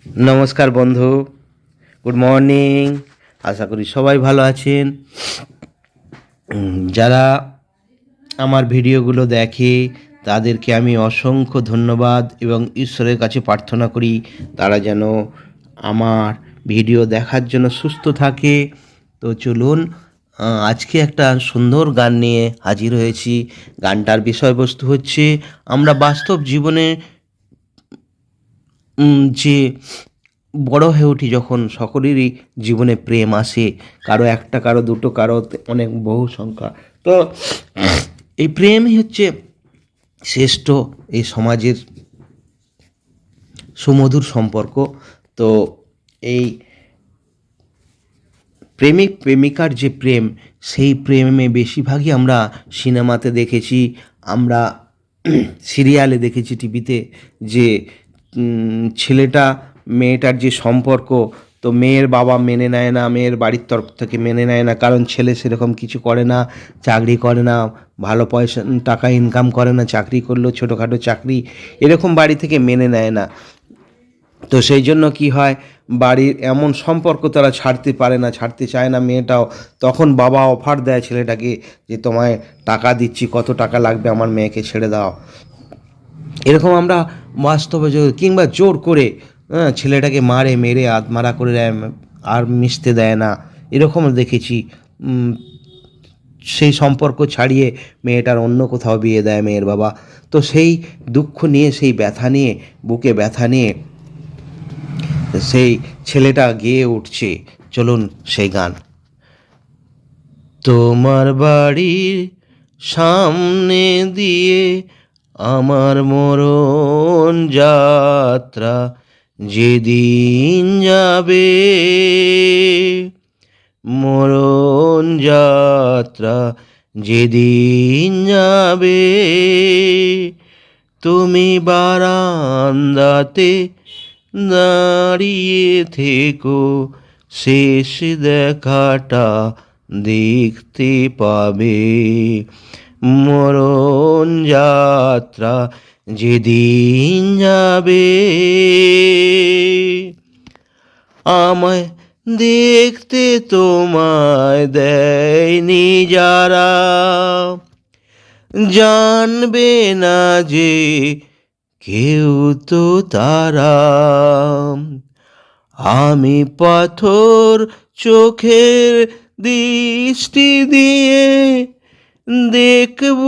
নমস্কার বন্ধু, good morning. আশা করি সবাই ভালো আছেন। যারা আমার ভিডিওগুলো দেখে তাদেরকে আমি অসংখ্য ধন্যবাদ এবং ঈশ্বরের কাছে প্রার্থনা করি তারা যেন আমার ভিডিও দেখার জন্য সুস্থ থাকে। তো চলুন, আজকে একটা সুন্দর গান নিয়ে হাজির হয়েছি। গানটার বিষয়বস্তু হচ্ছে, আমরা বাস্তব জীবনে যে বড় হয়ে উঠি যখন, সকলেরই জীবনে প্রেম আসে। কারো একটা, কারো দুটো, কারো অনেক বহু সংখ্যা। তো এই প্রেমই হচ্ছে শ্রেষ্ঠ এই সমাজের সুমধুর সম্পর্ক। তো এই প্রেমিক প্রেমিকার যে প্রেম, সেই প্রেমে বেশিরভাগই আমরা সিনেমাতে দেখেছি, আমরা সিরিয়ালে দেখেছি, টিভিতে, যে ছেলেটা মেয়েটার যে সম্পর্ক, তো মেয়ের বাবা মেনে নেয় না, মেয়ের বাড়ির তরফ থেকে মেনে নেয় না, কারণ ছেলে সেরকম কিছু করে না, চাকরি করে না, ভালো পয়সা টাকা ইনকাম করে না, চাকরি করলেও ছোটোখাটো চাকরি, এরকম বাড়ি থেকে মেনে নেয় না। তো সেই জন্য কি হয়, বাড়ির এমন সম্পর্ক তারা ছাড়তে পারে না, ছাড়তে চায় না মেয়েটাও। তখন বাবা অফার দেয় ছেলেটাকে যে তোমায় টাকা দিচ্ছি, কত টাকা লাগবে আমার মেয়েকে ছেড়ে দাও। এরকম আমরা বাস্তবে কিংবা জোর করে ছেলেটাকে মারে, মেরে আধমারা করে দেয়, আর মিশতে দেয় না, এরকম দেখেছি। সেই সম্পর্ক ছাড়িয়ে মেয়েটার অন্য কোথাও বিয়ে দেয় মেয়ের বাবা। তো সেই দুঃখ নিয়ে, সেই ব্যথা নিয়ে, বুকে ব্যথা নিয়ে সেই ছেলেটা গেয়ে উঠছে। চলুন সেই গান। তোমার বাড়ির সামনে দিয়ে আমার মরণ যাত্রা যেদিন যাবে, মরণ যাত্রা যেদিন যাবে, তুমি বারান্দাতে দাঁড়িয়ে থেকো, শেষ দেখাটা দেখতে পাবে, মরণ যাত্রা যেদিন যাবে। আমায় দেখতে তোমায় দেয়নি যারা, জানবে না যে কেউ তো তারা। আমি পাথর চোখের দৃষ্টি দিয়ে দেখব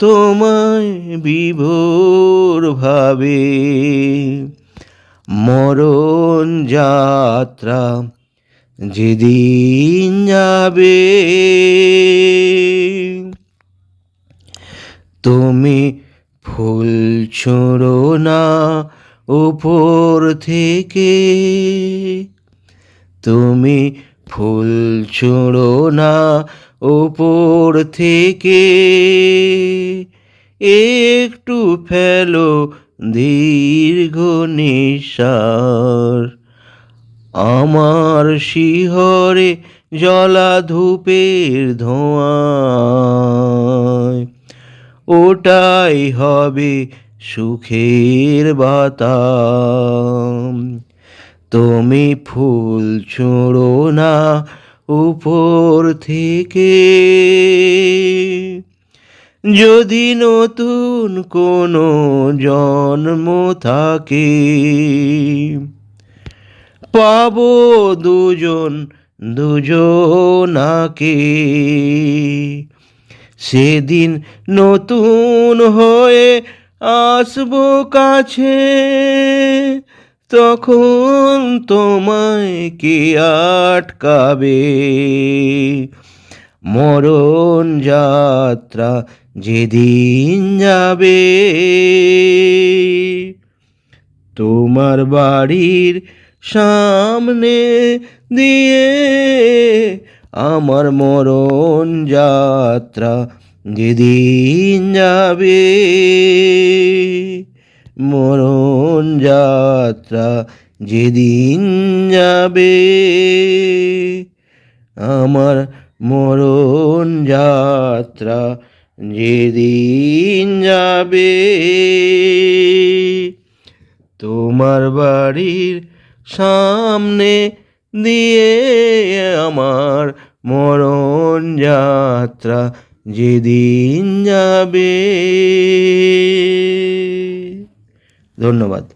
তোমায় বিভোর ভাবে, মরণ যাত্রা যেদিন যাবে। তুমি ফুল ছুঁড়ো না উপর থেকে, তুমি ফুল ছুঁড়ো না উপর থেকে, একটু ফেলো দীর্ঘ নিঃশ্বাস, আমার শিহরে জ্বলা ধূপের ধোঁয়ায় ওটাই হবে সুখের বাতাম। তুমি ফুল ছুঁড়ো না উপর থেকে, যদি নতুন কোনো জন্ম থাকে, পাবো দুজন দুজনাকে, সেদিন নতুন হয়ে আসবো কাছে, তখন তোমায় কে আটকাবে, মরণ যাত্রা যেদিন যাবে। তোমার বাড়ির সামনে দিয়ে আমার মরণ যাত্রা যেদিন যাবে, মরণ যাত্রা যেদিন যাবে, আমার মরণ যাত্রা যেদিন যাবে। তোমার বাড়ির সামনে দিয়ে আমার মরণ যাত্রা যেদিন যাবে। ধন্যবাদ।